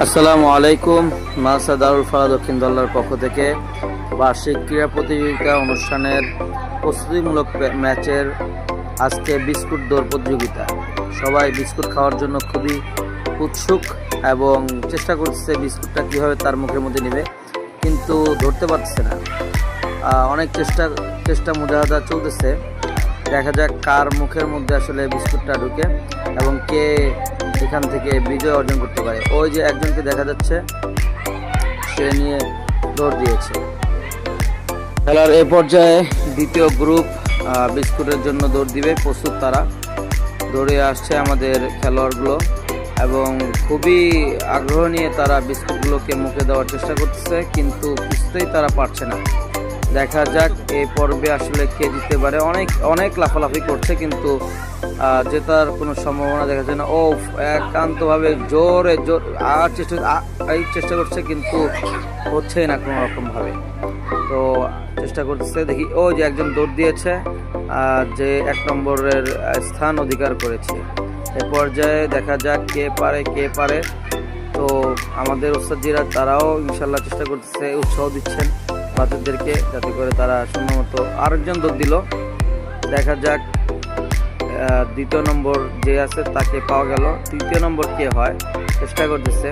আসসালামু আলাইকুম। মাসা দারুল ফালা দক্ষিণ দল্লার পক্ষ থেকে বার্ষিক ক্রীড়া প্রতিযোগিতা অনুষ্ঠানের প্রস্তুতিমূলক ম্যাচের আজকে বিস্কুট দৌড় প্রতিযোগিতা। সবাই বিস্কুট খাওয়ার জন্য খুবই উৎসুক এবং চেষ্টা করছে বিস্কুটটা কীভাবে তার মুখের মধ্যে নেবে, কিন্তু ধরতে পারছে না। অনেক চেষ্টা মুজাহাদা চলতেছে। দেখা যাক কার মুখের মধ্যে আসলে বিস্কুটটা ঢুকে এবং কে এখান থেকে বিজয় অর্জন করতে পারে। ওই যে একজনকে দেখা যাচ্ছে, সে নিয়ে দৌড় দিয়েছে। খেলার এই পর্যায়ে দ্বিতীয় গ্রুপ বিস্কুটের জন্য দৌড় দিবে, প্রস্তুত তারা। দৌড়ে আসছে আমাদের খেলোয়াড়গুলো এবং খুবই আগ্রহ নিয়ে তারা বিস্কুটগুলোকে মুখে দেওয়ার চেষ্টা করতেছে, কিন্তু কিছুতেই তারা পারছে না। দেখা যাক এই পর্বে আসলে কে জিততে পারে। অনেক লাফালাফি করছে, কিন্তু জেতার কোনো সম্ভাবনা দেখা যায় না। ও একান্তভাবে জোরে আর চেষ্টা করছে, কিন্তু হচ্ছে না কোনো রকমভাবে। তো চেষ্টা করতেছে, দেখি ও যে একজন দৌড় দিয়েছে, যে 1 নম্বরের স্থান অধিকার করেছে। এ পর্যায়ে দেখা যাক কে পারে। তো আমাদের ওস্তাদজিরা তারাও ইনশাল্লাহ চেষ্টা করতেছে, উৎসাহ দিচ্ছেন বাচ্চাদেরকে, যাতে করে তারা সুন্দর মতো। আরেকজন দৌড় দিল, দেখা যাক দ্বিতীয় নম্বর যে আছে তাকে পাওয়া গেল। তৃতীয় নম্বর কে হয় চেষ্টা করতেছে।